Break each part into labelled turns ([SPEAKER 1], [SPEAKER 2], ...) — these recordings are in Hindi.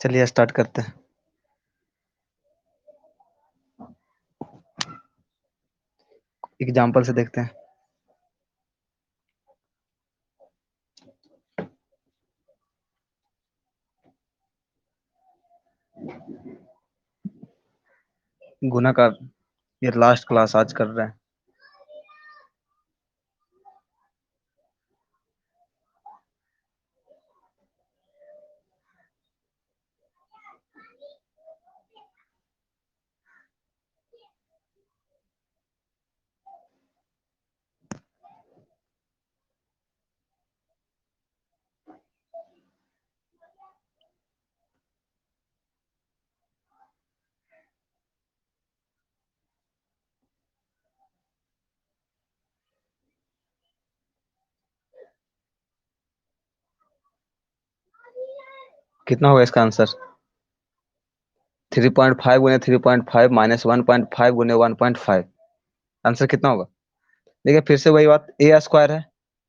[SPEAKER 1] चलिए स्टार्ट करते हैं। एग्जाम्पल से देखते हैं। गुना का ये लास्ट क्लास आज कर रहे हैं। कितना होगा इसका आंसर? 3.5 गुने 3.5 माइनस 1.5 गुने 1.5। आंसर कितना होगा? देखिए फिर से वही बात, ए स्क्वायर है,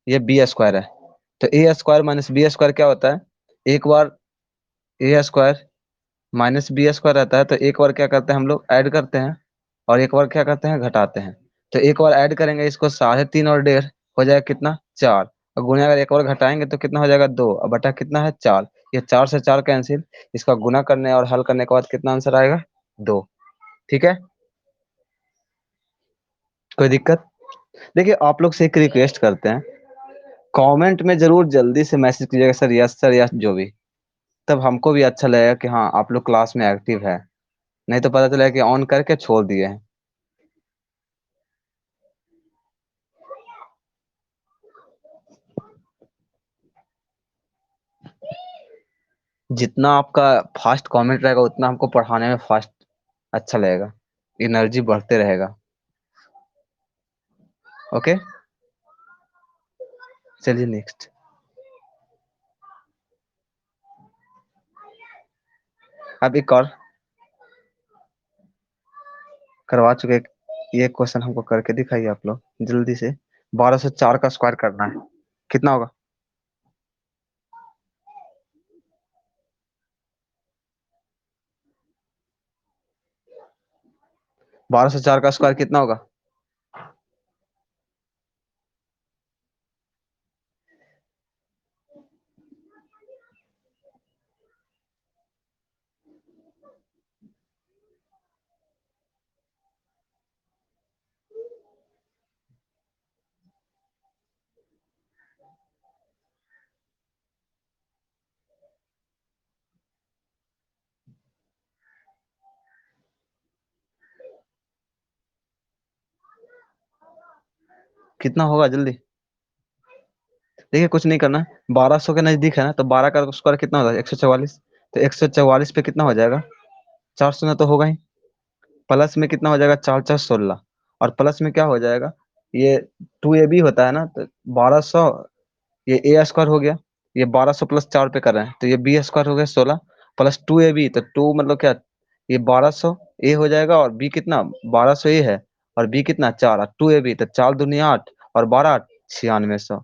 [SPEAKER 1] ये बी स्क्वायर है। तो ए स्क्वायर माइनस बी स्क्वायर क्या होता है? एक बार ए स्क्वायर माइनस बी स्क्वायर रहता है, तो एक बार क्या करते हैं हम लोग ऐड करते हैं, और एक बार क्या करते हैं घटाते हैं। तो एक बार ऐड करेंगे इसको 3.5 और 1.5 हो जाएगा कितना? 4। और गुना अगर एक बार घटाएंगे तो कितना हो जाएगा? 2 और बटा कितना है? 4। ये 4 से 4 कैंसिल, इसका गुना करने और हल करने के बाद कितना आंसर आएगा? 2। ठीक है, कोई दिक्कत? देखिए आप लोग से एक रिक्वेस्ट करते हैं, कमेंट में जरूर जल्दी से मैसेज कीजिएगा सर यस जो भी। तब हमको भी अच्छा लगेगा कि हाँ आप लोग क्लास में एक्टिव है। नहीं तो पता चलेगा कि ऑन करके छोड़ दिए हैं। जितना आपका फास्ट कमेंट रहेगा उतना हमको पढ़ाने में फास्ट अच्छा लगेगा, एनर्जी बढ़ते रहेगा। ओके, चलिए नेक्स्ट। अब एक और करवा चुके, ये क्वेश्चन हमको करके दिखाइए आप लोग जल्दी से। 1204 का स्क्वायर करना है, कितना होगा? 1204 का स्क्वायर कितना होगा? कितना होगा जल्दी? देखिए कुछ नहीं करना है, 1200 के नजदीक है ना, तो 12 का स्क्वायर कितना होता है? 144। तो 144 पे कितना हो जाएगा? 400 ना तो होगा ही। प्लस में कितना हो जाएगा? 4 4 16। और प्लस में क्या हो जाएगा? ये 2ab होता है ना, तो 1200, ये ए स्क्वायर हो गया। ये 1200 प्लस 4 पे कर रहे हैं, तो ये बी स्क्वायर हो गया 16 प्लस 2ab। तो 2 मतलब क्या? ये 1200 ए हो जाएगा, और बी कितना? 1200 ए है, और बी कितना? 4, और 2ab, तो 4 दूनी 8 और 12 8, 9600।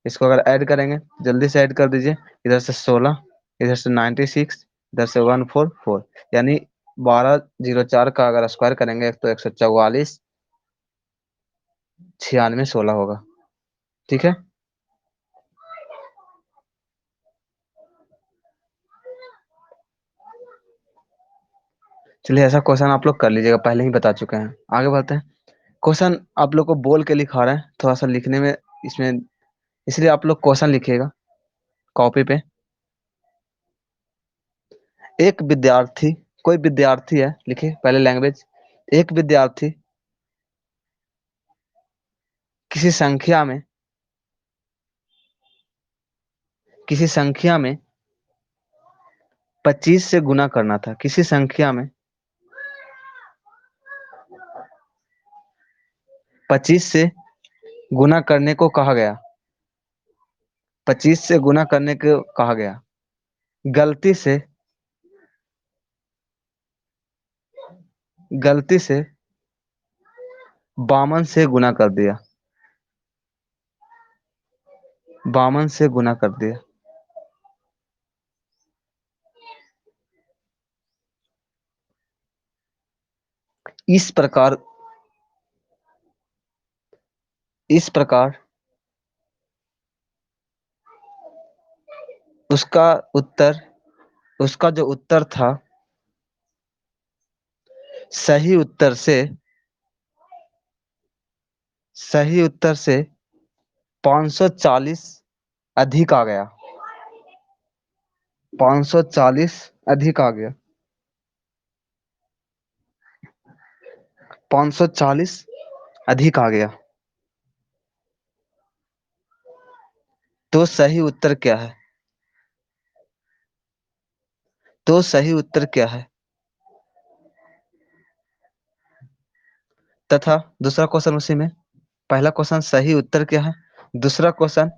[SPEAKER 1] इसको अगर ऐड करेंगे, जल्दी से ऐड कर दीजिए। इधर से 16, इधर से 96, इधर से 144, यानी 1204 का अगर स्क्वायर करेंगे तो 144 9616 होगा। ठीक है, चलिए ऐसा क्वेश्चन आप लोग कर लीजिएगा, पहले ही बता चुके हैं। आगे बढ़ते हैं। क्वेश्चन आप लोग को बोल के लिखा रहे हैं, थोड़ा सा लिखने में इसमें, इसलिए आप लोग क्वेश्चन लिखिएगा कॉपी पे। एक विद्यार्थी, कोई विद्यार्थी है, लिखिए पहले लैंग्वेज। एक विद्यार्थी किसी संख्या में, किसी संख्या में 25 से गुना करना था। किसी संख्या में 25 से गुना करने को कहा गया। 25 से गुना करने को कहा गया। गलती से, गलती से 52 से गुना कर दिया। 52 से गुना कर दिया। इस प्रकार इस प्रकार उसका उत्तर उसका जो उत्तर था, सही उत्तर से सही उत्तर से 540 अधिक आ गया। 540 अधिक आ गया। 540 अधिक आ गया। तो सही उत्तर क्या है? तो सही उत्तर क्या है? तथा दूसरा क्वेश्चन उसी में। पहला क्वेश्चन सही उत्तर क्या है। दूसरा क्वेश्चन,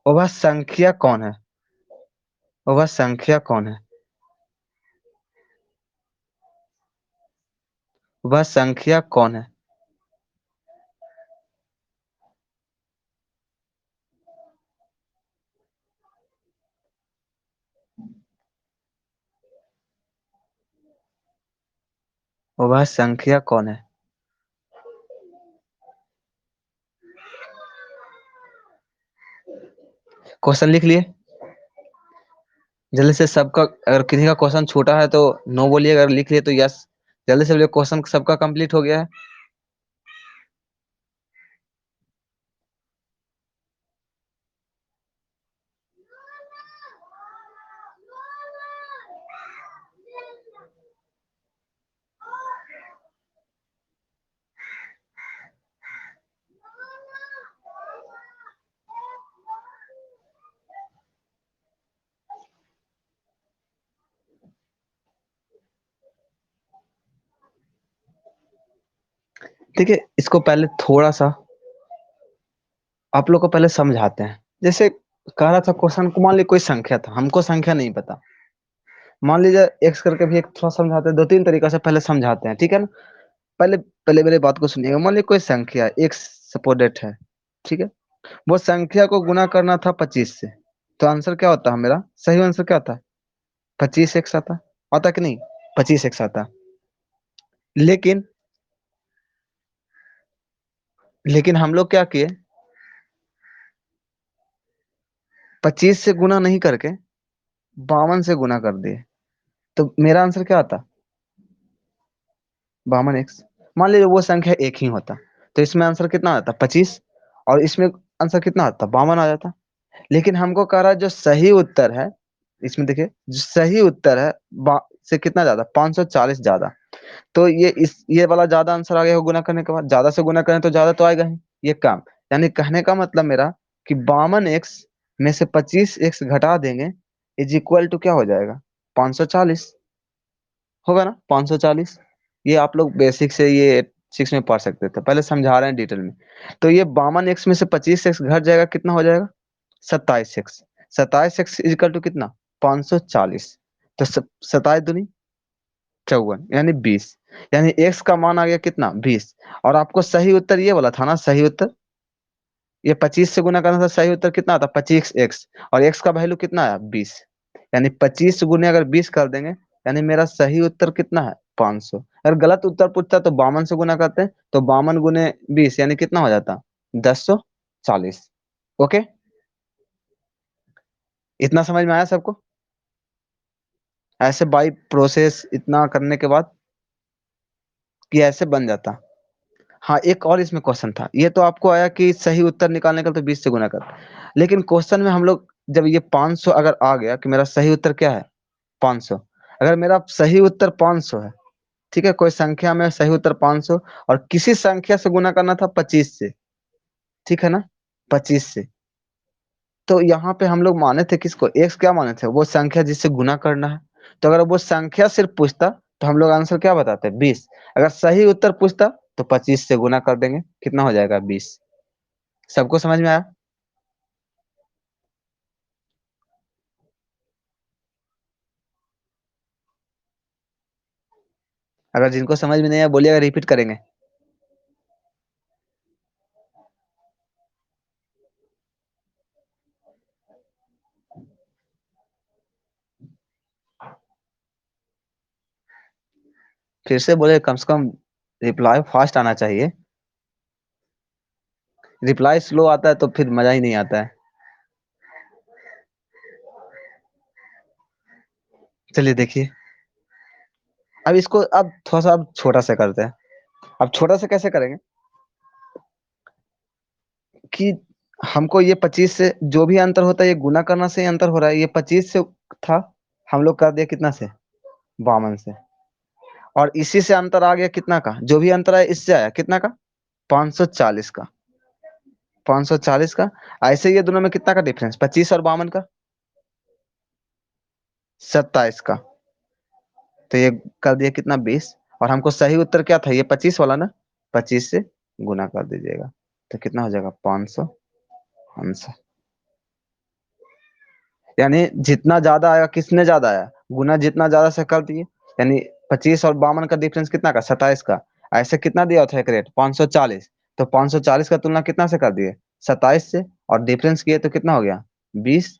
[SPEAKER 1] वह संख्या कौन है? वह संख्या कौन है? वह संख्या कौन है? वह संख्या कौन है? क्वेश्चन लिख लिए? जल्दी से सबका, अगर किसी का क्वेश्चन छोटा है तो नो बोलिए, अगर लिख लिए तो यस। जल्दी से बोलिए, क्वेश्चन सबका कंप्लीट हो गया है? ठीक है, इसको पहले थोड़ा सा आप लोग को पहले समझाते हैं। जैसे कह रहा था क्वेश्चन को, मान लीजिए कोई संख्या था, हमको संख्या नहीं पता। मान लीजिए एक्स करके भी एक थोड़ा समझाते हैं, दो तीन तरीका से पहले समझाते हैं, ठीक है ना। पहले पहले मेरे बात को सुनिएगा। मान लीजिए कोई संख्या एक्स सपोर्टेड है, ठीक है। वो संख्या को गुना करना था 25 से, तो आंसर क्या होता है मेरा? सही आंसर क्या आता है? 25 एक्स आता। आता कि नहीं? 25 एक्स आता। लेकिन लेकिन हम लोग क्या किए? 25 से गुना नहीं करके 52 से गुना कर दिए, तो मेरा आंसर क्या आता? 52 एक्स। मान लीजिए वो संख्या एक ही होता, तो इसमें आंसर कितना आता? 25। और इसमें आंसर कितना आता? 52 आ जाता। लेकिन हमको कह रहा है जो सही उत्तर है, इसमें देखिए जो सही उत्तर है से कितना ज्यादा? 540 ज्यादा। तो ये वाला ज्यादा आंसर आ गया गुना करने के बाद। ज्यादा से गुना करें तो ज्यादा तो आएगा ही। ये काम, यानी कहने का मतलब मेरा कि 52 एक्स में से 25 एक्स घटा देंगे, इज इक्वल टू क्या हो जाएगा? 540 होगा ना। 540। ये आप लोग बेसिक से ये 6 में पढ़ सकते थे, पहले समझा रहे हैं डिटेल में। तो ये 52 एक्स में से 25 एक्स घट जाएगा, कितना हो जाएगा? 27 एक्स। 27 एक्स इजिकल टू कितना? 540। तो 27 दूनी 54, यानी 20। यानी एक्स का मान आ गया कितना? 20। और आपको सही उत्तर ये वाला था ना, सही उत्तर। ये 25 से गुना करना था, सही उत्तर कितना आता? 25 एक्स। और एक्स का वैल्यू कितना आया? 20। यानी 25 गुने अगर 20 कर देंगे, यानी मेरा सही उत्तर कितना है? 500। अगर गलत उत्तर पूछता तो 52 से गुना करते हैं, तो 52 गुने 20 यानी कितना हो जाता? 1040। ओके, इतना समझ में आया सबको? ऐसे बाई प्रोसेस इतना करने के बाद कि ऐसे बन जाता। हाँ, एक और इसमें क्वेश्चन था। ये तो आपको आया कि सही उत्तर निकालने का तो 20 से गुना कर। लेकिन क्वेश्चन में हम लोग जब ये 500 अगर आ गया कि मेरा सही उत्तर क्या है? 500। अगर मेरा सही उत्तर 500 है, ठीक है, कोई संख्या में सही उत्तर 500, और किसी संख्या से गुना करना था 25 से, ठीक है ना, 25 से। तो यहाँ पे हम लोग माने थे किसको? एक्स क्या माने थे? वो संख्या जिससे गुना करना है। तो अगर वो संख्या सिर्फ पूछता तो हम लोग आंसर क्या बताते? 20। अगर सही उत्तर पूछता तो 25 से गुना कर देंगे, कितना हो जाएगा? 20। सबको समझ में आया? अगर जिनको समझ में नहीं आया बोलिएगा, रिपीट करेंगे। फिर से बोले कम से कम। रिप्लाई फास्ट आना चाहिए। रिप्लाई स्लो आता है तो फिर मजा ही नहीं आता है। चलिए देखिए, अब इसको अब थोड़ा सा अब छोटा सा करते हैं। अब छोटा सा कैसे करेंगे कि हमको ये 25 से जो भी अंतर होता है ये गुना करना से ही अंतर हो रहा है। ये 25 से था, हम लोग कर दिया कितना से, 52 से। और इसी से अंतर आ गया कितना का, जो भी अंतर आया इससे आया कितना का, 540 का। 540 का। ऐसे ये दोनों में कितना का डिफरेंस, 25 और 52 का, 27 का। तो ये कर दिया कितना, 20। और हमको सही उत्तर क्या था, ये 25 वाला ना, 25 से गुना कर दीजिएगा। तो कितना हो जाएगा, 500। यानी जितना ज्यादा आया, किसने ज्यादा आया, गुना जितना ज्यादा से कर दिए। यानी 25 और 52 का डिफरेंस कितना का, 27 का। ऐसे कितना दिया था एक रेट, 540। तो 540 का तुलना कितना से कर दिए, 27 से। और डिफरेंस किए तो कितना हो गया, 20।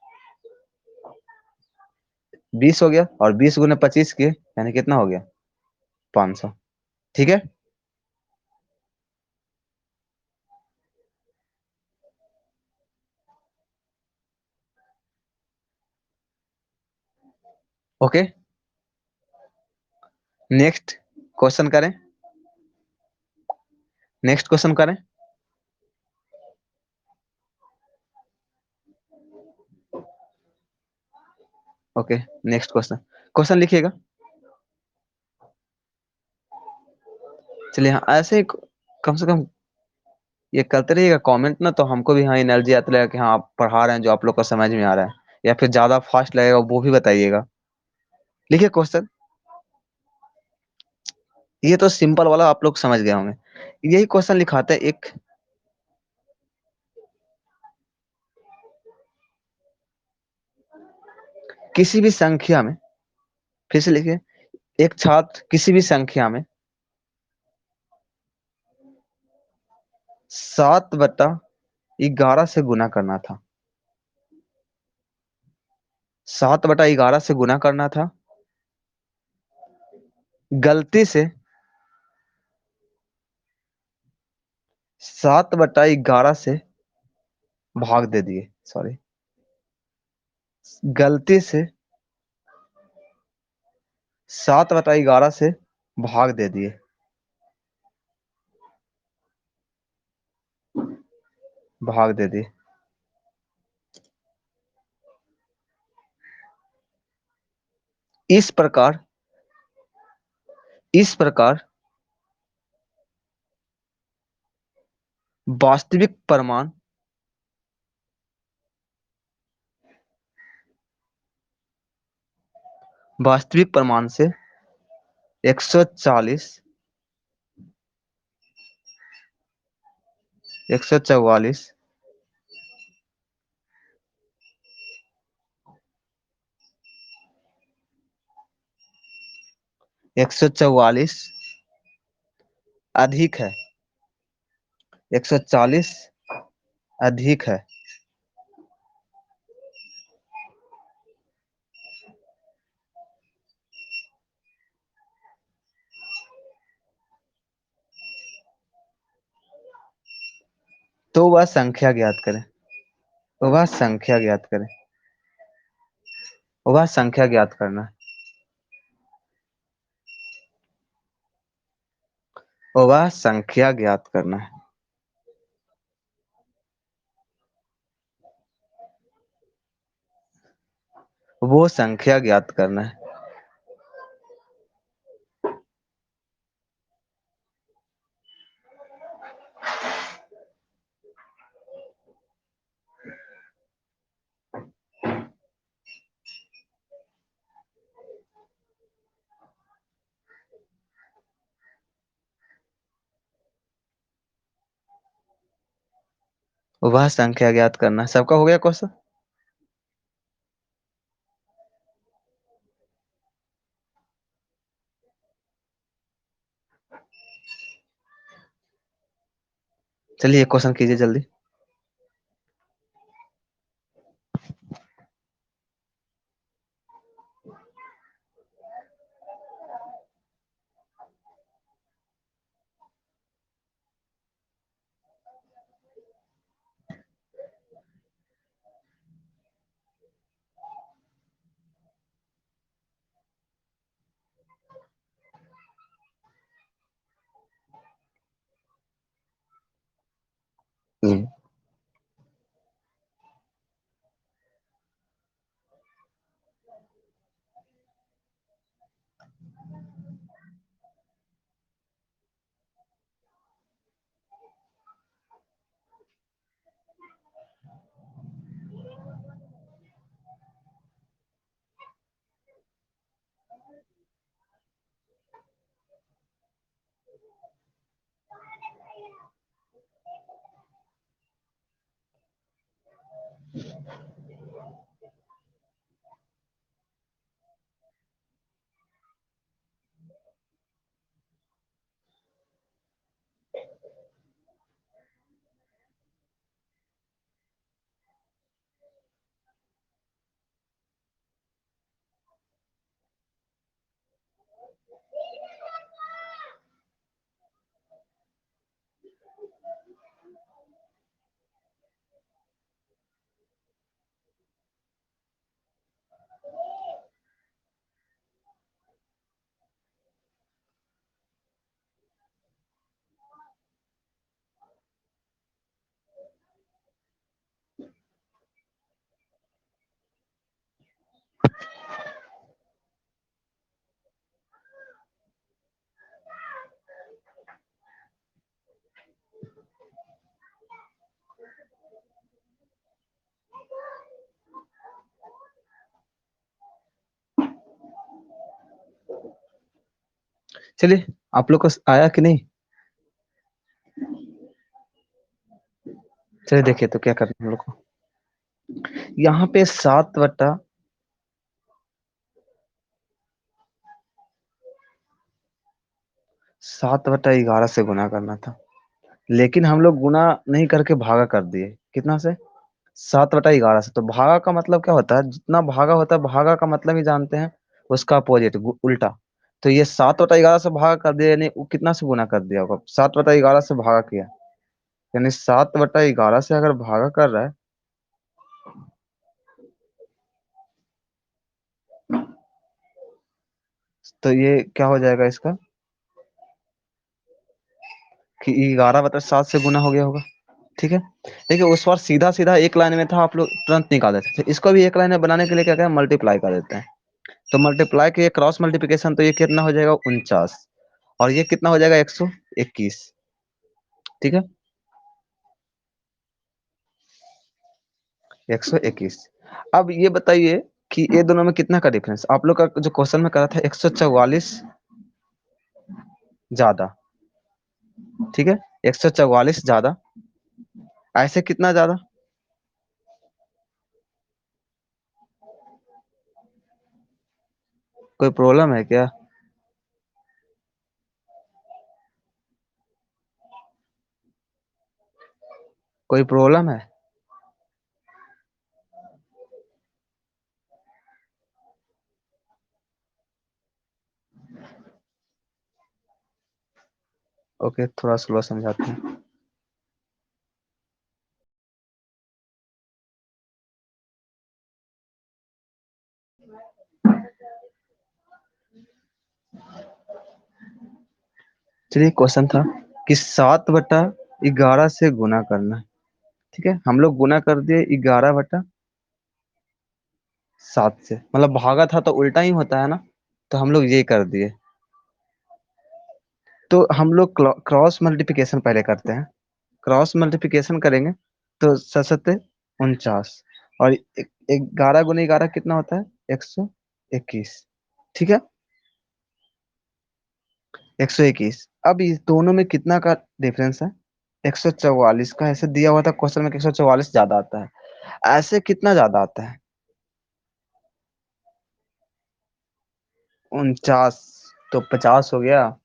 [SPEAKER 1] 20 हो गया, और 20 गुने 25 किए यानी कितना हो गया, 500। ठीक है। ओके, नेक्स्ट क्वेश्चन करें। नेक्स्ट क्वेश्चन करें। Okay, next question. क्वेश्चन लिखिएगा। चलिए हाँ, ऐसे ही कम से कम ये करते रहिएगा कमेंट ना, तो हमको भी हाँ एनर्जी आती रहेगा कि हाँ आप पढ़ा रहे हैं जो आप लोग को समझ में आ रहा है। या फिर ज्यादा फास्ट लगेगा वो भी बताइएगा। लिखिए क्वेश्चन। ये तो सिंपल वाला आप लोग समझ गए होंगे। यही क्वेश्चन लिखाते हैं एक। किसी भी संख्या में, फिर से लिखिए, एक छात्र किसी भी संख्या में 7/11 से गुना करना था। 7/11 से गुना करना था। गलती से 7/11 से भाग दे दिए, सॉरी, गलती से 7/11 से भाग दे दिए। भाग दे दिए। इस प्रकार, इस प्रकार वास्तविक प्रमाण, वास्तविक प्रमाण से 140, 144, 144 अधिक है। 140 अधिक है। तो वह संख्या ज्ञात करें। वह संख्या ज्ञात करें। वह संख्या ज्ञात करना है। वह संख्या ज्ञात करना है। वो संख्या ज्ञात करना है। वह संख्या ज्ञात करना है। सबका हो गया क्वेश्चन। चलिए एक क्वेश्चन कीजिए जल्दी। चलिए, आप लोग को आया कि नहीं? चलिए देखिए तो क्या करना है हम लोग को। यहाँ पे 7/11 से गुना करना था, लेकिन हम लोग गुना नहीं करके भागा कर दिए। कितना से? 7/11 से। तो भागा का मतलब क्या होता है? जितना भागा होता है, भागा का मतलब ही जानते हैं, उसका अपोजिट, उल्टा। तो ये 7/11 से भागा कर दिया, यानी वो कितना से गुना कर दिया होगा? 7/11 से भागा किया, यानी 7/11 से अगर भागा कर रहा है, तो ये क्या हो जाएगा इसका, कि 11/7 से गुना हो गया होगा। ठीक है। देखिए उस बार सीधा सीधा एक लाइन में था, आप लोग तुरंत निकाल देते थे। इसको भी एक लाइन में बनाने के लिए क्या करें, मल्टीप्लाई कर देते हैं। तो मल्टीप्लाई के क्रॉस मल्टीप्लिकेशन, तो ये कितना हो जाएगा? 49। और ये कितना हो जाएगा? 121। ठीक है, 121। अब ये बताइए कि ये दोनों में कितना का डिफरेंस? आप लोग का जो क्वेश्चन में करा था 144 ज्यादा। ठीक है, 144 ज्यादा। ऐसे कितना ज्यादा? कोई प्रॉब्लम है क्या? कोई प्रॉब्लम है? ओके, थोड़ा स्लो समझाते हैं। चलिए, क्वेश्चन था कि 7/11 से गुना करना है। ठीक है, हम लोग गुना कर दिए 11/7 से, मतलब भागा था तो उल्टा ही होता है ना, तो हम लोग ये कर दिए। तो हम लोग क्रॉस मल्टीप्लिकेशन पहले करते हैं। क्रॉस मल्टीप्लिकेशन करेंगे तो 7×7 49, और 11 × 11 कितना होता है? 121। ठीक है, 121। अब इस दोनों में कितना का डिफरेंस है? 144 का। ऐसे दिया हुआ था क्वेश्चन में कि 144 ज्यादा आता है। ऐसे कितना ज्यादा आता है? 49। तो 50 हो गया,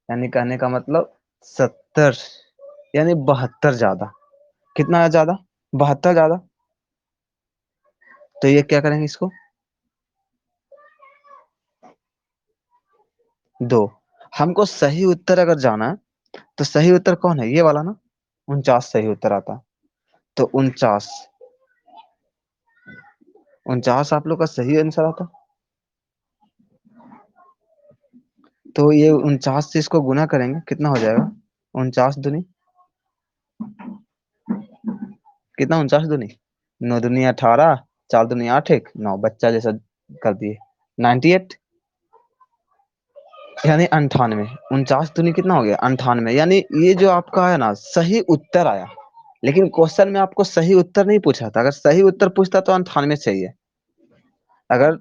[SPEAKER 1] यानी कहने का मतलब 70, यानी 72 ज्यादा। कितना ज्यादा? 72 ज्यादा। तो ये क्या करेंगे इसको? दो। हमको सही उत्तर अगर जाना है, तो सही उत्तर कौन है? ये वाला ना, 49 सही उत्तर आता। तो 49 आप लोग का सही आंसर आता। तो ये 49 से इसको गुना करेंगे, कितना हो जाएगा? 49 दूनी कितना? 49 दूनी 9 दूनी 18, 4 दूनी 8, 1 9, बच्चा जैसा कर दिए। 98, यानी 98। 49 दूनी कितना हो गया? 98, यानी ये जो आपका है ना, सही उत्तर आया। लेकिन क्वेश्चन में आपको सही उत्तर नहीं पूछा था। अगर सही उत्तर पूछता तो 98 चाहिए। अगर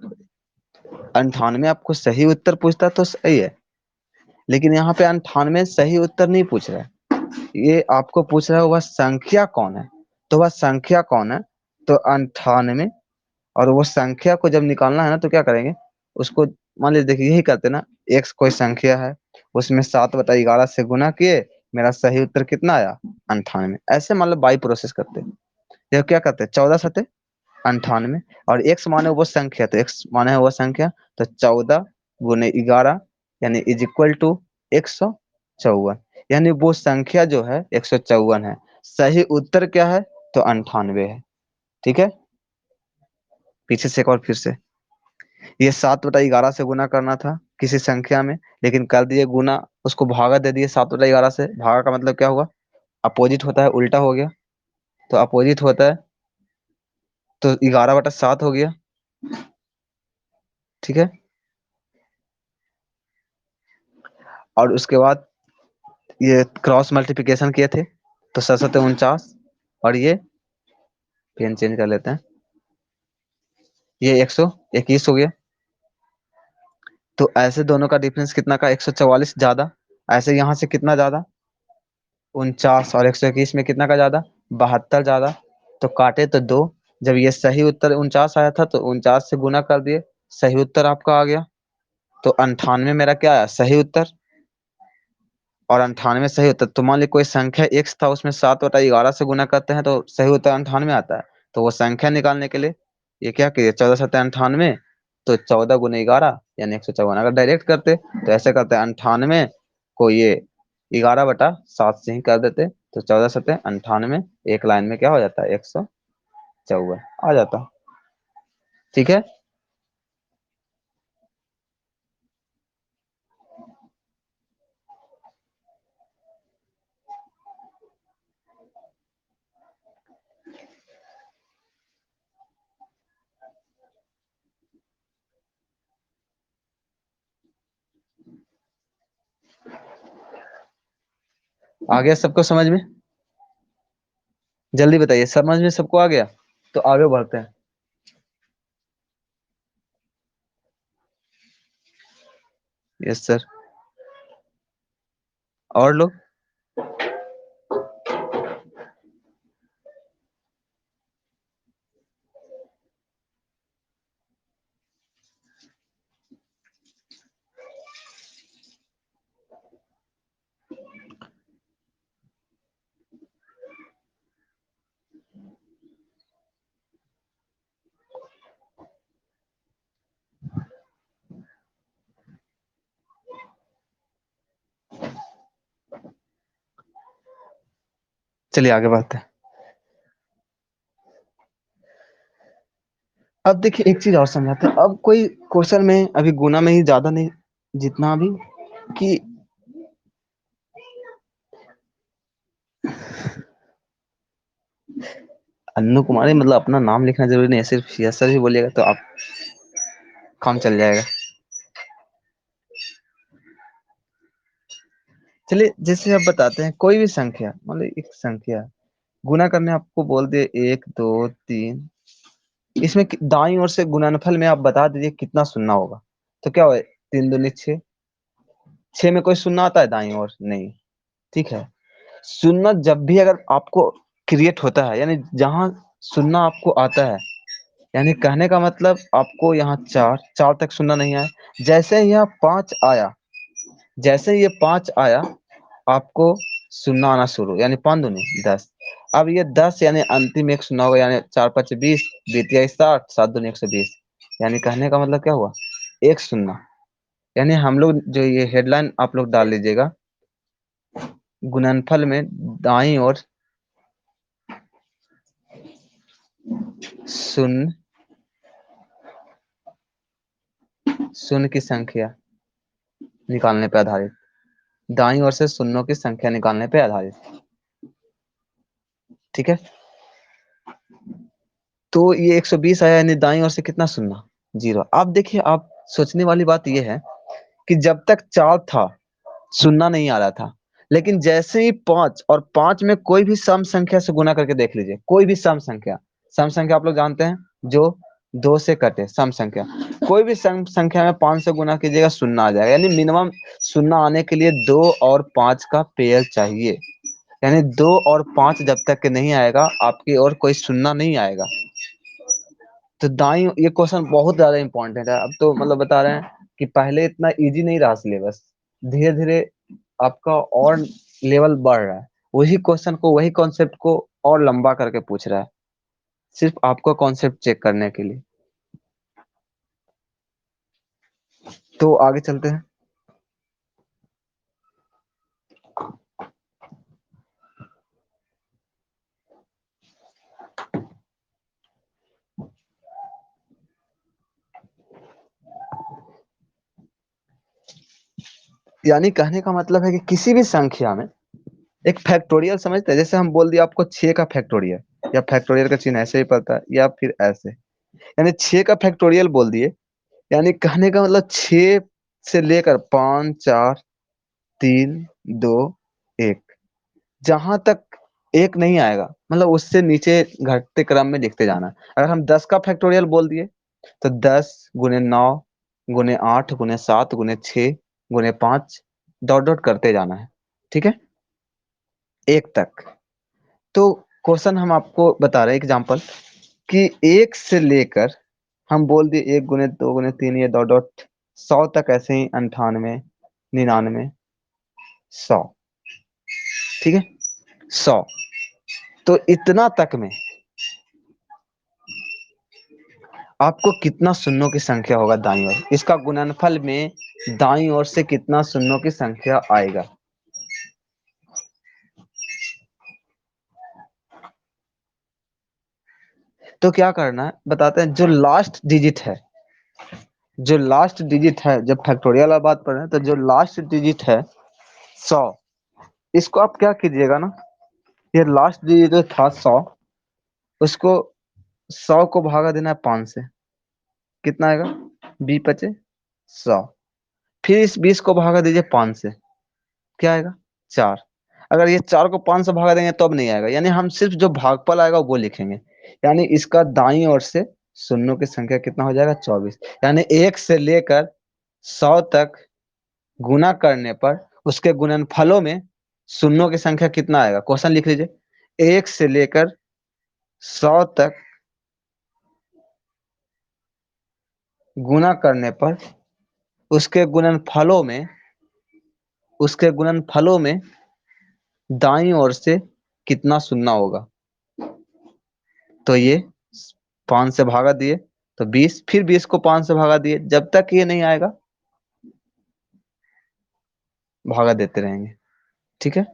[SPEAKER 1] 98 आपको सही उत्तर पूछता तो सही है, लेकिन यहाँ पे 98 सही उत्तर नहीं पूछ रहा है। ये आपको पूछ रहा है वह संख्या कौन है। तो वह संख्या कौन है? तो 98। और वो संख्या को जब निकालना है ना, तो क्या करेंगे उसको? मान लीजिए, देखिए यही करते ना, एक्स कोई संख्या है, उसमें 7/11 से गुना किए, मेरा सही उत्तर कितना आया? 98। ऐसे मतलब बाई प्रोसेस करते हैं। ये क्या करते हैं? 14×7 = 98। और एक्स माने वो संख्या, तो एक्स माने है वो संख्या। तो 14×11, यानी = 154, यानी वो संख्या जो है 154 है। सही उत्तर क्या है? तो 98 है। ठीक है, पीछे से एक और फिर से। ये 7/11 से गुना करना था किसी संख्या में, लेकिन कर दिए गुना, उसको भागा दे दिए 7/11 से। भागा का मतलब क्या हुआ? अपोजिट होता है, उल्टा हो गया। तो अपोजिट होता है, तो 11/7 हो गया। ठीक है, और उसके बाद ये क्रॉस मल्टीप्लिकेशन किए थे, तो 7×7 = 49। और ये पेन चेंज कर लेते हैं, ये 121 हो गया। तो ऐसे दोनों का डिफरेंस कितना का 144 ज्यादा, ऐसे यहाँ से कितना ज्यादा 49, और 121 में कितना का ज्यादा 72 ज्यादा। तो काटे तो दो। जब ये सही उत्तर 49 आया था तो 49 से गुना कर दिए, सही उत्तर आपका आ गया। तो 98 मेरा क्या आया, सही उत्तर। और 98 सही उत्तर, तो मान ली कोई संख्या x था, उसमें 7/11 से गुना करते हैं तो सही उत्तर 98 आता है। तो वो संख्या निकालने के लिए ये क्या किए, 14×7 = 98, तो 14 × 11 यानी 154। अगर डायरेक्ट करते तो ऐसे करते 98 को ये 11/7 से ही कर देते, तो 14×7 = 98, एक लाइन में क्या हो जाता है 154 आ जाता। ठीक है, आ गया सबको समझ में? जल्दी बताइए, समझ में सबको आ गया? तो आगे बढ़ते हैं। Yes sir. और लोग? चलिए आगे बढ़ते हैं। अब देखिए एक चीज और समझाते हैं। अब कोई क्वेश्चन में अभी गुना में ही ज्यादा नहीं, जितना भी कि अन्नू कुमारी मतलब अपना नाम लिखना जरूरी नहीं है, सिर्फ यस सर भी बोलिएगा तो आप काम चल जाएगा। चलिए जैसे आप बताते हैं, कोई भी संख्या मतलब एक संख्या गुना करने आपको बोल दे 1 2 3, इसमें दाईं ओर से गुणनफल में आप बता दीजिए कितना सुनना होगा। तो क्या हो, 3 दूनी 6, 6 में कोई शून्य आता है दाईं ओर, नहीं। ठीक है, शून्य जब भी अगर आपको क्रिएट होता है, यानी जहां शून्य आपको आता है, यानी कहने का मतलब आपको यहाँ चार चार तक शून्य नहीं आया, जैसे ही यहाँ 5 आया, जैसे ही ये 5 आया आपको शून्य आना शुरू, यानी 5 दूनी 10। अब ये 10 यानी अंतिम एक शून्य होगा, यानी 4×5 = 20, द्वितीय 60, 7 दूनी 120। यानी कहने का मतलब क्या हुआ, एक शून्य। यानी हम लोग जो ये हेडलाइन आप लोग डाल लीजिएगा, गुणनफल में दाईं ओर शून्य, शून्य की संख्या निकालने पर आधारित, दाईं ओर से शून्यों की संख्या निकालने पर आधारित। ठीक है, तो ये 120 आया, यानी दाईं ओर से कितना शून्य, 0। अब देखिए, आप सोचने वाली बात यह है कि जब तक 4 था शून्य नहीं आ रहा था, लेकिन जैसे ही 5, और 5 में कोई भी सम संख्या से गुना करके देख लीजिए, कोई भी सम संख्या, सम संख्या आप लोग जानते हैं जो 2 से कटे, सम संख्या, कोई भी सम संख्या में 5 से गुना कीजिएगा शून्य आ जाएगा। यानी मिनिमम शून्य आने के लिए 2 और 5 का पेयर चाहिए। यानी 2 और 5 जब तक के नहीं आएगा आपकी और कोई शून्य नहीं आएगा। तो दाई, ये क्वेश्चन बहुत ज्यादा इंपॉर्टेंट है। अब तो मतलब बता रहे हैं कि पहले इतना इजी नहीं रहा सिलेबस, धीरे धीरे आपका और लेवल बढ़ रहा है। वही क्वेश्चन को, वही कॉन्सेप्ट को और लंबा करके पूछ रहा है, सिर्फ आपको कॉन्सेप्ट चेक करने के लिए। तो आगे चलते हैं। यानी कहने का मतलब है कि किसी भी संख्या में एक फैक्टोरियल समझते हैं, जैसे हम बोल दिया आपको 6 का फैक्टोरियल, या फैक्टोरियल का चिन्ह ऐसे ही पड़ता है या फिर ऐसे, यानी 6 का फैक्टोरियल बोल दिए, यानी कहने का मतलब 6 से लेकर 5 4 3 2 1, जहां तक एक नहीं आएगा मतलब उससे नीचे घटते क्रम में लिखते जाना। अगर हम 10 का फैक्टोरियल बोल दिए तो 10 × 9 गुने 8 गुने 7 गुने 6 गुने 5, डॉट डॉट करते जाना है। ठीक है, एक तक। तो क्वेश्चन हम आपको बता रहे हैं एग्जाम्पल, कि एक से लेकर हम बोल दिए 1 गुने 2 गुने 3 ये डॉट डॉट 100 तक, ऐसे ही 98 99 100। ठीक है, 100। तो इतना तक में आपको कितना शून्यों की संख्या होगा दाईं ओर, इसका गुणनफल में दाईं ओर से कितना शून्यों की संख्या आएगा। तो क्या करना है बताते हैं, जो लास्ट डिजिट है, जो लास्ट डिजिट है, जब फैक्टोरियल वाला बात कर रहे हैं तो जो लास्ट डिजिट है 100, इसको आप क्या कीजिएगा ना, ये लास्ट डिजिट जो था 100, उसको 100 को भागा देना है 5 से, कितना आएगा, 20 × 5 = 100। फिर इस 20 को भागा दीजिए 5 से, क्या आएगा, 4। अगर ये 4 को 5 से भागा देंगे तब नहीं आएगा, यानी हम सिर्फ जो भागफल आएगा वो लिखेंगे। यानी इसका दाईं ओर से शून्यों की संख्या कितना हो जाएगा, 24। यानी 1 से लेकर 100 तक गुना करने पर उसके गुणनफलों में शून्यों की संख्या कितना आएगा, क्वेश्चन लिख लीजिए। 1 से लेकर 100 तक गुना करने पर उसके गुणनफलों में, उसके गुणनफलों में दाईं ओर से कितना शून्य होगा। तो ये 5 से भागा दिए तो 20, फिर 20 को 5 से भागा दिए, जब तक ये नहीं आएगा भागा देते रहेंगे। ठीक है,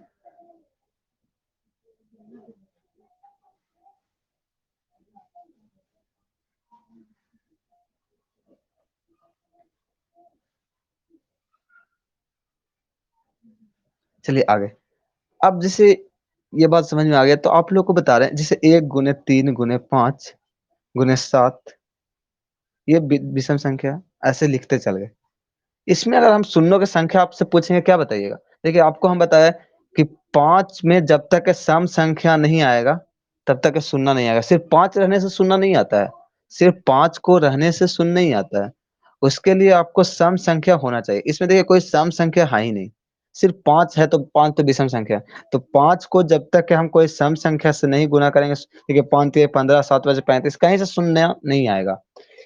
[SPEAKER 1] चलिए आगे। अब जैसे ये बात समझ में आ गया, तो आप लोग को बता रहे हैं, जैसे 1 × 3 × 5 × 7, ये विषम संख्या, ऐसे लिखते चल गए। इसमें अगर हम शून्यों की संख्या आपसे पूछेंगे, क्या बताइएगा। देखिए आपको हम बताया कि 5 में जब तक के सम संख्या नहीं आएगा तब तक के शून्य नहीं आएगा। सिर्फ 5 रहने से शून्य नहीं आता है, सिर्फ 5 को रहने से शून्य नहीं आता है, उसके लिए आपको सम संख्या होना चाहिए। इसमें देखिए कोई सम संख्या है ही नहीं, सिर्फ 5 है, तो 5 तो विषम संख्या है। तो 5 को जब तक के हम कोई सम संख्या से नहीं गुना करेंगे, देखिए 5×3 = 15, 7×5 = 35, कहीं से शून्य नहीं आएगा।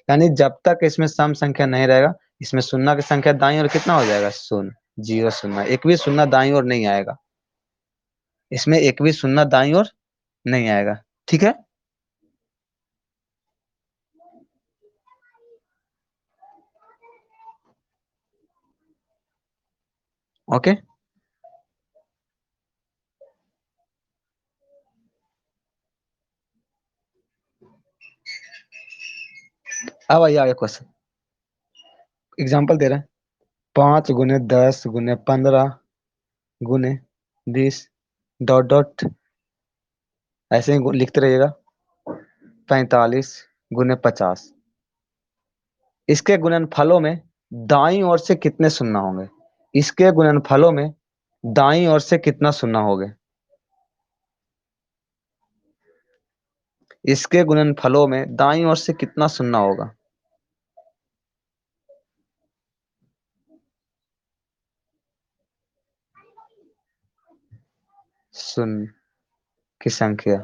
[SPEAKER 1] यानी जब तक इसमें सम संख्या नहीं रहेगा, इसमें शून्य की संख्या दाईं ओर कितना हो जाएगा, शून्य, 0 शून्य, एक भी शून्य दाईं ओर नहीं आएगा, इसमें एक भी शून्य दाईं ओर नहीं आएगा। ठीक है, ओके। अब आइए आगे क्वेश्चन, एग्जाम्पल दे रहे हैं। 5 × 10 × 15 × 20 डॉट डॉट, ऐसे ही लिखते रहिएगा। 45 × 50, इसके गुणनफलों में दाईं ओर से कितने शून्य होंगे, इसके गुणनफलों में दाईं ओर से कितना शून्य होंगे, इसके गुणनफलों में दाईं ओर से कितना शून्य होगा। शून्य की संख्या,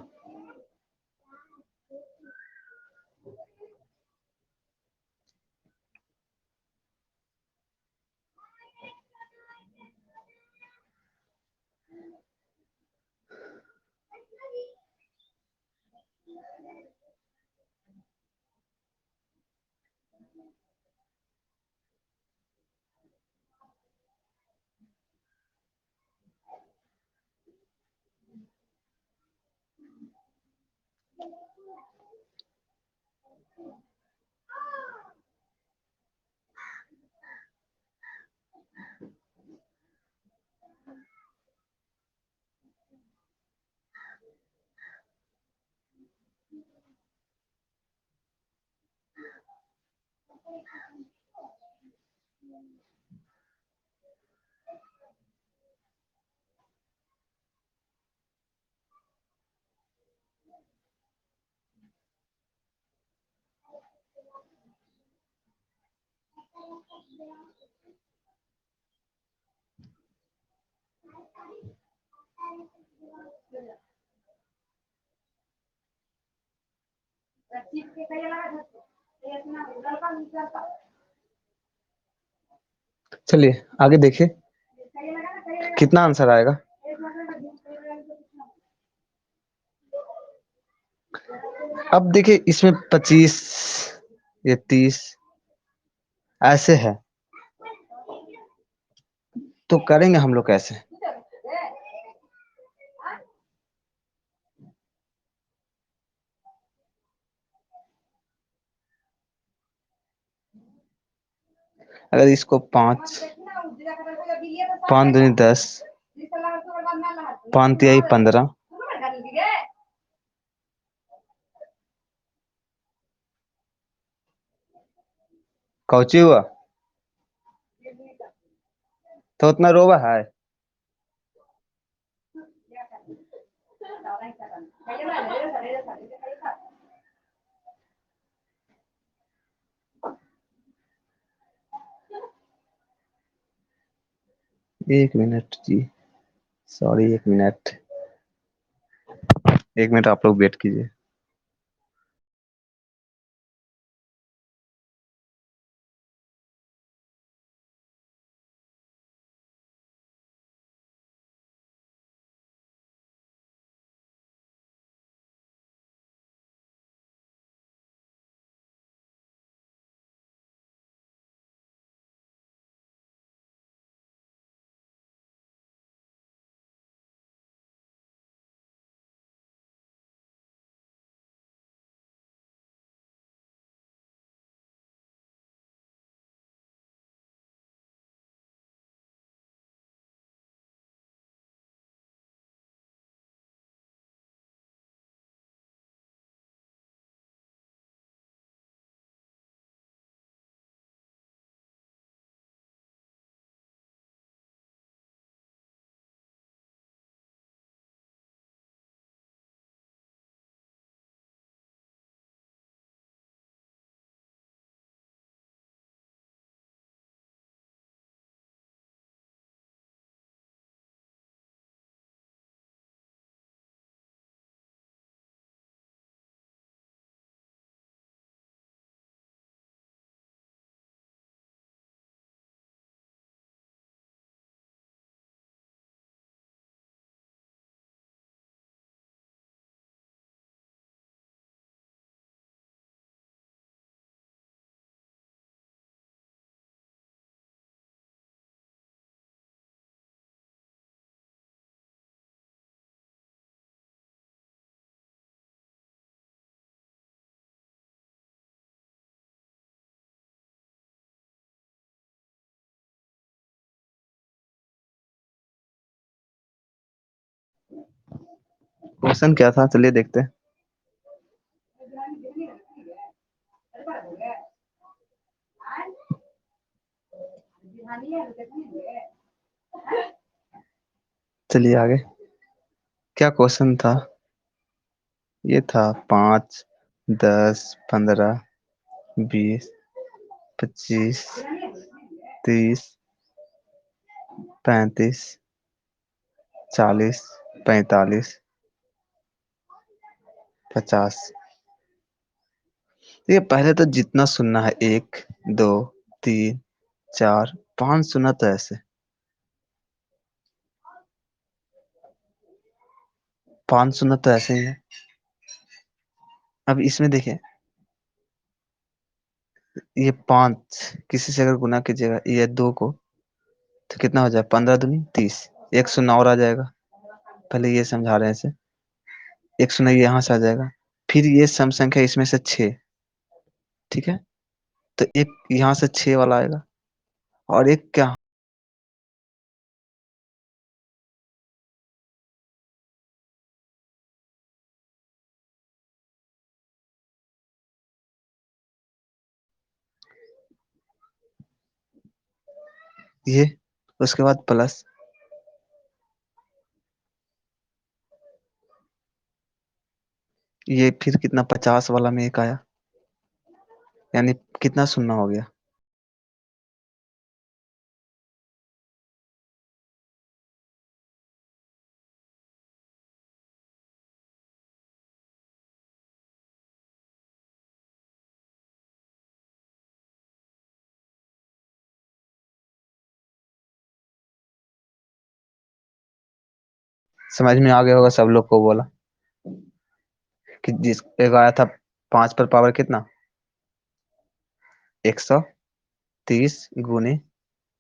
[SPEAKER 1] चलिए आगे देखिए कितना आंसर आएगा। अब देखिए इसमें 25, ये 30 ऐसे है, तो करेंगे हम लोग कैसे? अगर इसको 5, 5 दूनी 10, 5 तिहाई 15, कौची हुआ? तो उतना रोवा है। 1 मिनट जी, सॉरी 1 मिनट, 1 मिनट आप लोग वेट कीजिए। क्वेश्चन क्या था, चलिए देखते हैं। चलिए आगे, क्या क्वेश्चन था? ये था 5, 10, 15, 20, 25, 30, 35, 40, 45, 50। ये पहले तो जितना सुनना है, 1, 2, 3, 4, 5 सुना तो ऐसे, 5 सुना तो ऐसे ही है। अब इसमें देखिए, ये 5 किसी से अगर गुना कीजिएगा ये 2 को, तो कितना हो जाए? 15 दूनी 30, एक शून्य और आ जाएगा। पहले ये समझा रहे हैं इसे, एक शून्य यहाँ से आ जाएगा, फिर ये सम संख्या इसमें से 6, ठीक है, तो एक यहाँ से 6 वाला आएगा, और एक क्या, ये, उसके बाद प्लस, ये फिर कितना 50 वाला में एक आया, यानी कितना शून्य हो गया? समझ में आ गया होगा सब लोग को बोला कि जिस एक आया था 5 पर पावर कितना, 130 गुने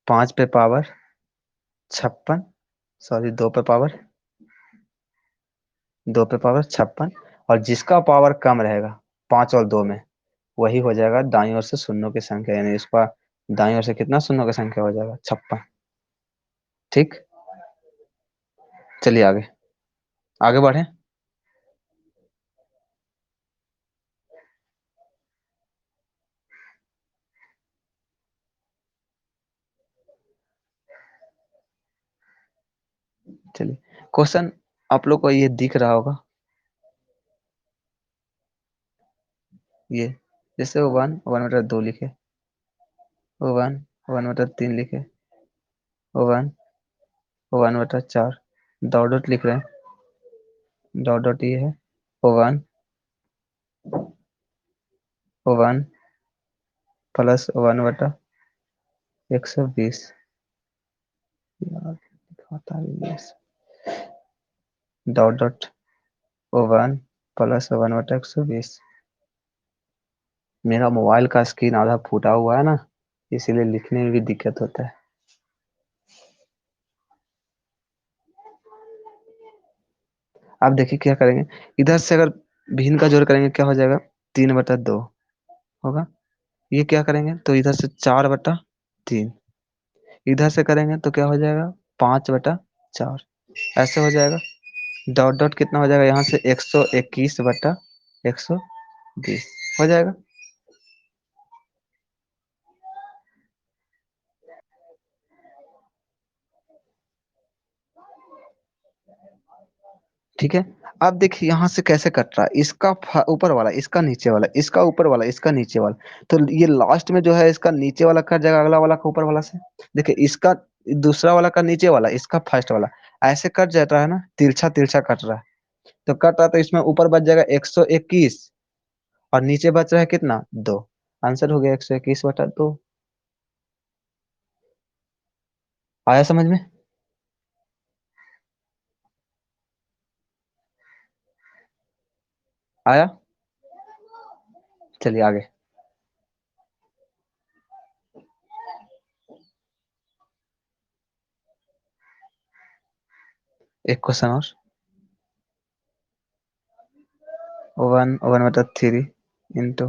[SPEAKER 1] 5 पे पावर 56, सॉरी 2 पे पावर, 2 पे पावर 56, और जिसका पावर कम रहेगा 5 और 2 में, वही हो जाएगा दाईं ओर से शून्यों की संख्या, यानी इसका दाईं ओर से कितना शून्यों की संख्या हो जाएगा, 56। ठीक, चलिए आगे, आगे बढ़े। चलिए, क्वेश्चन आप लोग को ये दिख रहा होगा, ये जैसे वो 1 1/2 लिखे, वो 1 1/3 लिखे, वो 1 1/4 डॉट डॉट लिख रहे हैं, डॉट डॉट ये है, वो 1 प्लस 1/120, यार दिखाता है ये, डॉट डॉट 1 प्लस 1/120। मेरा मोबाइल का स्क्रीन आधा फूटा हुआ है ना, इसीलिए लिखने में भी दिक्कत होता है। आप देखिए क्या करेंगे, इधर से अगर भिन्न का जोड़ करेंगे क्या हो जाएगा, 3/2 होगा। ये क्या करेंगे तो इधर से 4/3, इधर से करेंगे तो क्या हो जाएगा, 5/4, ऐसे हो जाएगा। डॉट डॉट कितना हो जाएगा यहाँ से, 121/120 हो जाएगा। ठीक है, अब देखिए यहाँ से कैसे कट रहा है, इसका ऊपर वाला, इसका नीचे वाला, इसका ऊपर वाला, इसका नीचे वाला, तो ये लास्ट में जो है इसका नीचे वाला कट जाएगा अगला वाला का ऊपर वाला से। देखिए इसका दूसरा वाला का नीचे वाला, इसका फर्स्ट वाला, ऐसे कट जाता है ना, तिरछा तिरछा कट रहा है। तो कट रहा है तो इसमें ऊपर बच जाएगा 121, और नीचे बच रहा है कितना, 2। आंसर हो गया 121/2। आया समझ में? आया, चलिए आगे। एक क्वेश्चन और, 1 1/3 इंटू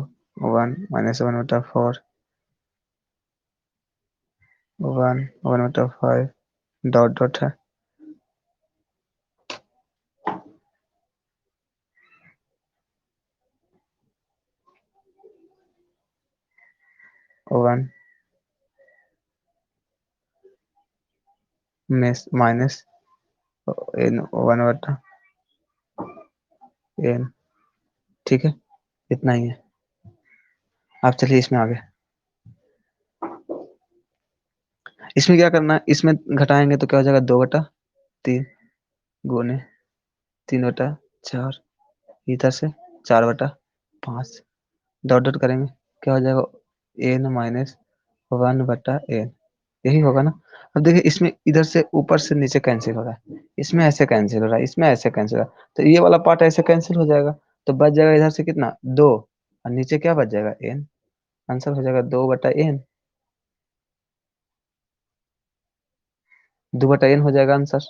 [SPEAKER 1] 1 - 1/4, 1 1/5 डॉट डॉट है, 1 में माइनस एन 1/n। ठीक है, इतना ही है। आप चलिए इसमें आगे, इसमें क्या करना है, इसमें घटाएंगे तो क्या हो जाएगा, 2/3 गुने 3/4, इधर से 4/5 डॉट डॉट करेंगे, क्या हो जाएगा, n - 1/n, यही होगा ना। अब देखिए इसमें इधर से ऊपर से नीचे कैंसिल हो रहा है, इसमें ऐसे कैंसिल हो रहा है, इसमें ऐसे कैंसिल हो रहा है, तो ये वाला पार्ट ऐसे कैंसिल हो जाएगा। तो बच जाएगा इधर से कितना, 2, और नीचे क्या बच जाएगा, n। आंसर हो जाएगा 2/n, 2/n हो जाएगा आंसर।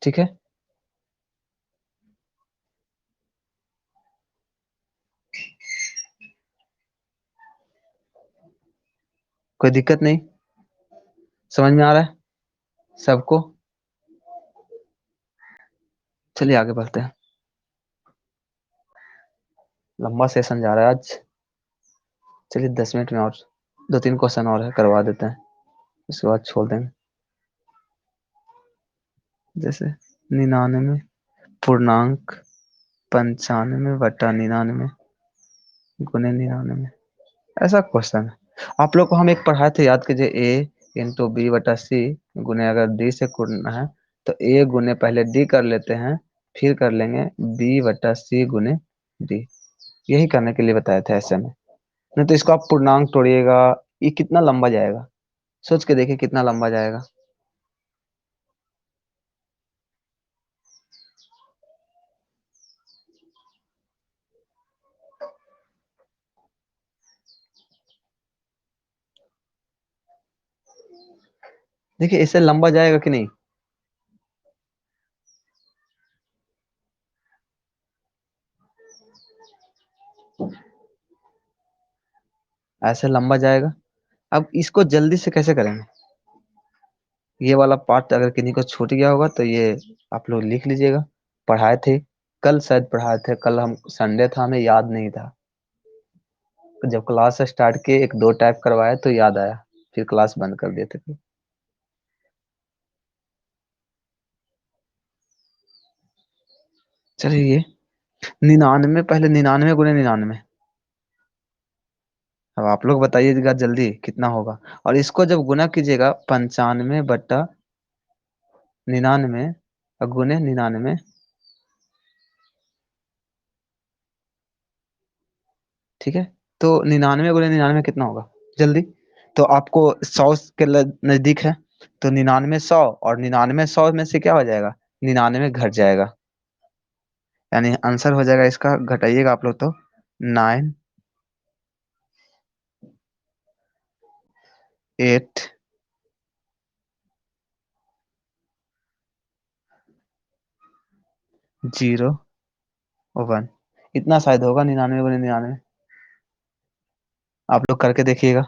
[SPEAKER 1] ठीक है, कोई दिक्कत नहीं, समझ में आ रहा है सबको? चलिए आगे बढ़ते हैं, लंबा सेशन जा रहा है आज। चलिए 10 मिनट में और 2 3 क्वेश्चन और है, करवा देते हैं, उसके बाद छोड़ देंगे। जैसे 99 पूर्णांक 95/99 गुने 99, ऐसा क्वेश्चन है। आप लोग को हम एक पढ़ाए थे, याद कीजिए, A × B/C गुने, अगर D से गुणना है तो A गुने पहले D कर लेते हैं, फिर कर लेंगे B/C गुने D, यही करने के लिए बताया था ऐसे में। नहीं तो इसको आप पूर्णांक तोड़िएगा, ये कितना लंबा जाएगा, सोच के देखिए कितना लंबा जाएगा। देखिए इससे लंबा जाएगा कि नहीं? ऐसे लंबा जाएगा। अब इसको जल्दी से कैसे करेंगे? ये वाला पार्ट अगर किन्हीं को छूट गया होगा तो ये आप लोग लिख लीजिएगा। पढ़ाए थे, कल शायद पढ़ाए थे, कल हम संडे था हमें याद नहीं था। जब क्लास स्टार्ट किए एक दो टाइप करवाए तो याद आया, फिर क्लास बंद कर दिए थे। चलिए, 99, पहले 99 गुने 99। अब आप लोग बताइएगा जल्दी कितना होगा। और इसको जब गुना कीजिएगा 95/99 और गुने 99, ठीक है। तो 99 गुने 99 कितना होगा? जल्दी। तो आपको 100 के नजदीक है, तो 99 100, और 99 100 में से क्या हो जाएगा? 99 घट जाएगा, यानी आंसर हो जाएगा इसका, घटाइएगा आप लोग तो 9801। इतना शायद होगा 99 गुने 99। आप लोग करके देखिएगा।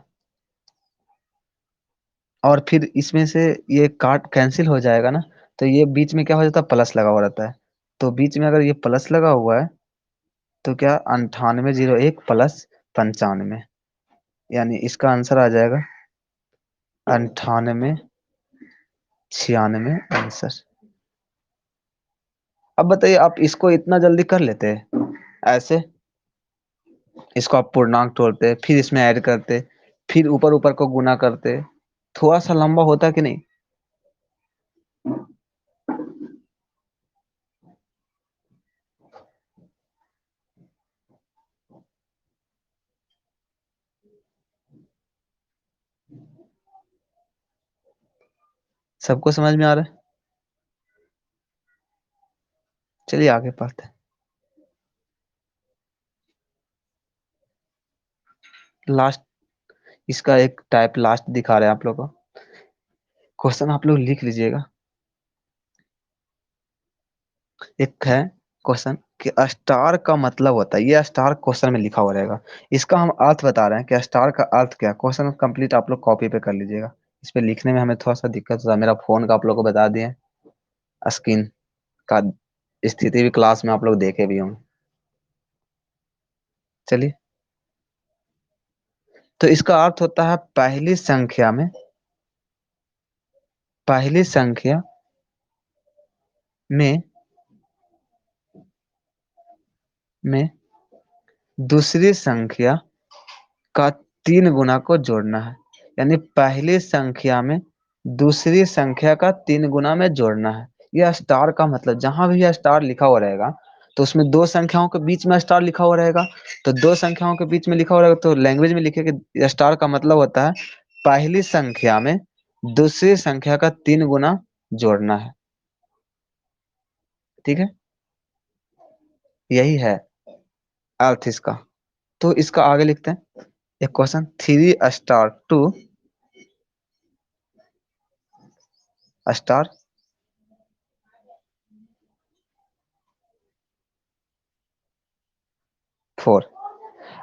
[SPEAKER 1] और फिर इसमें से ये काट कैंसिल हो जाएगा ना, तो ये बीच में क्या हो जाता है, प्लस लगा हुआ रहता है। तो बीच में अगर ये प्लस लगा हुआ है तो क्या, 9801 प्लस 95, यानी इसका आंसर आ जाएगा 98 96 आंसर। अब बताइए, आप इसको इतना जल्दी कर लेते हैं ऐसे? इसको आप पूर्णांक तोड़ते, फिर इसमें ऐड करते, फिर ऊपर ऊपर को गुना करते, थोड़ा सा लंबा होता कि नहीं? सबको समझ में आ रहा है? चलिए आगे पढ़ते हैं। लास्ट, इसका एक टाइप लास्ट दिखा रहे हैं आप लोग को। क्वेश्चन आप लोग लिख लीजिएगा। एक है क्वेश्चन कि स्टार का मतलब होता है, ये स्टार क्वेश्चन में लिखा हुआ रहेगा। इसका हम अर्थ बता रहे हैं कि स्टार का अर्थ क्या है। क्वेश्चन कंप्लीट आप लोग कॉपी पे कर लीजिएगा। इस पे लिखने में हमें थोड़ा सा दिक्कत होता है। मेरा फोन का आप लोग को बता दिए, स्क्रीन का स्थिति भी क्लास में आप लोग देखे भी होंगे। चलिए, तो इसका अर्थ होता है पहली संख्या में में दूसरी संख्या का 3 गुना को जोड़ना है। यानी पहली संख्या में दूसरी संख्या का 3 गुना में जोड़ना है। यह स्टार का मतलब, जहां भी यह स्टार लिखा हुआ रहेगा तो उसमें दो संख्याओं के बीच में स्टार लिखा हुआ रहेगा। तो दो संख्याओं के बीच में लिखा हुआ रहेगा तो लैंग्वेज में लिखे कि स्टार का मतलब होता है पहली संख्या में दूसरी संख्या का 3 गुना जोड़ना है। ठीक है, यही है अर्थ इसका। तो इसका आगे लिखते हैं एक क्वेश्चन, 3 स्टार 4।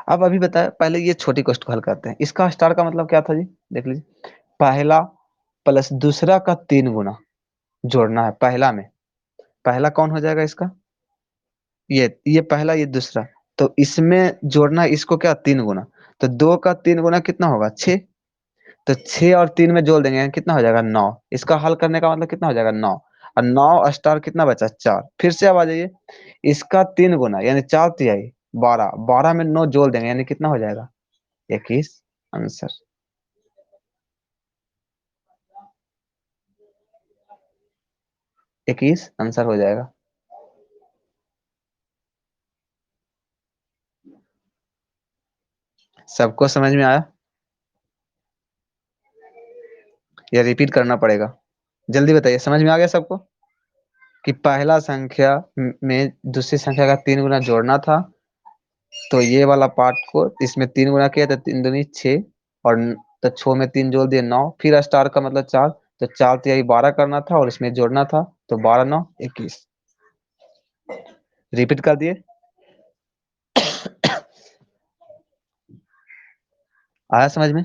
[SPEAKER 1] अब अभी बताया, पहले ये छोटी क्वेश्चन को हल करते हैं। इसका स्टार का मतलब क्या था जी? देख लीजिए, पहला प्लस दूसरा का 3 गुना जोड़ना है पहला में। पहला कौन हो जाएगा इसका? ये पहला, ये दूसरा। तो इसमें जोड़ना है इसको क्या, 3 गुना। तो 2 का 3 गुना कितना होगा, 6। तो 6 और 3 में जोड़ देंगे, कितना हो जाएगा, 9। इसका हल करने का मतलब कितना हो जाएगा, 9। और 9 स्टार कितना बचा, 4। फिर से अब आ जाइए, इसका 3 गुना यानी 4 तिहाई 12, 12 में 9 जोड़ देंगे यानी कितना हो जाएगा, 21 आंसर। 21 आंसर हो जाएगा। सबको समझ में आया? या रिपीट करना पड़ेगा? जल्दी बताइए, समझ में आ गया सबको कि पहला संख्या में दूसरी संख्या का 3 गुना जोड़ना था। तो ये वाला पार्ट को इसमें 3 गुना किया तो 3 दूनी 6, और तो 6 में 3 जोड़ दिए 9, फिर स्टार का मतलब 4। तो 4 12 करना था और इसमें जोड़ना था। तो 12 9 21। रिपीट कर दिए। आया समझ में?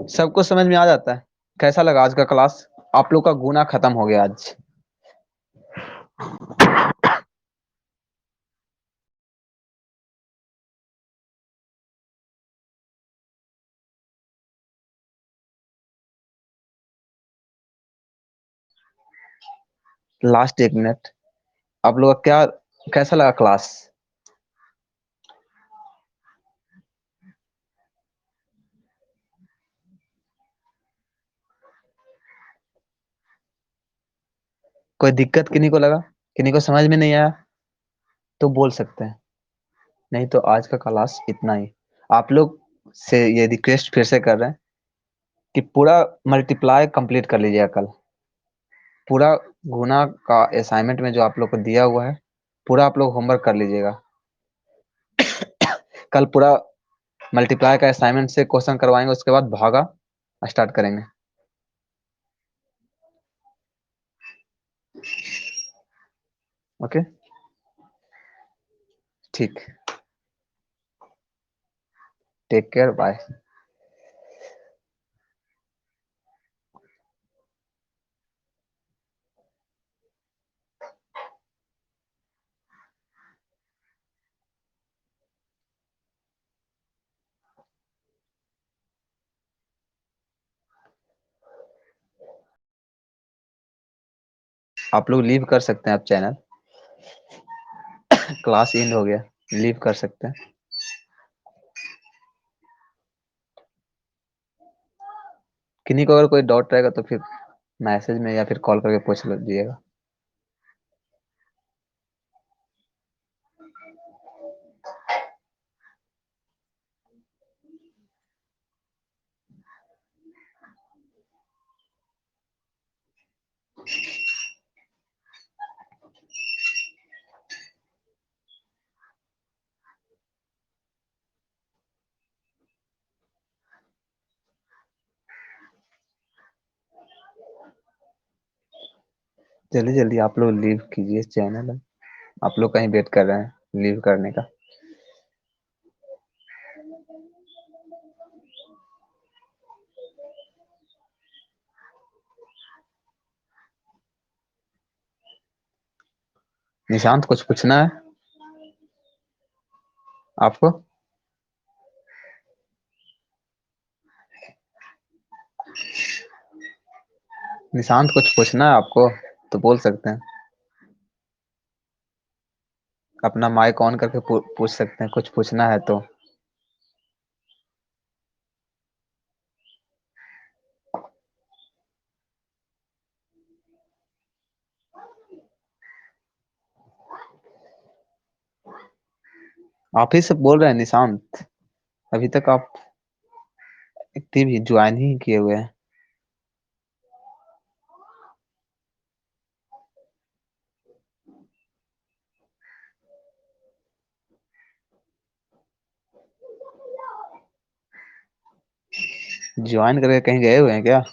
[SPEAKER 1] सबको समझ में आ जाता है? कैसा लगा आज का क्लास? आप लोग का गुना खत्म हो गया आज। Last 1 minute. आप लोग का क्या, कैसा लगा क्लास? कोई दिक्कत किन्हीं को लगा? किन्हीं को समझ में नहीं आया तो बोल सकते हैं। नहीं तो आज का क्लास इतना ही। आप लोग से ये रिक्वेस्ट फिर से कर रहे हैं कि पूरा मल्टीप्लाई कंप्लीट कर लीजिएगा कल। पूरा गुना का असाइनमेंट में जो आप लोग को दिया हुआ है, पूरा आप लोग होमवर्क कर लीजिएगा। कल पूरा मल्टीप्लाई का असाइनमेंट से क्वेश्चन करवाएंगे, उसके बाद भागा स्टार्ट करेंगे। ओके, ठीक। Take care, bye. आप लोग लीव कर सकते हैं, आप चैनल क्लास एंड हो गया, लीव कर सकते हैं। किन्हीं को अगर कोई डाउट रहेगा तो फिर मैसेज में या फिर कॉल करके पूछ लीजिएगा। जल्दी जल्दी आप लोग लीव कीजिए, चैनल है, आप लोग कहीं वेट कर रहे हैं लीव करने का। निशांत, कुछ पूछना है आपको? निशांत, कुछ पूछना है आपको तो बोल सकते हैं। अपना माइक ऑन करके पूछ सकते हैं, कुछ पूछना है तो। आप ही सब बोल रहे हैं निशांत? अभी तक आप एक्टिव ही ज्वाइन ही किए हुए हैं। ज्वाइन करके कहीं गए हुए हैं क्या?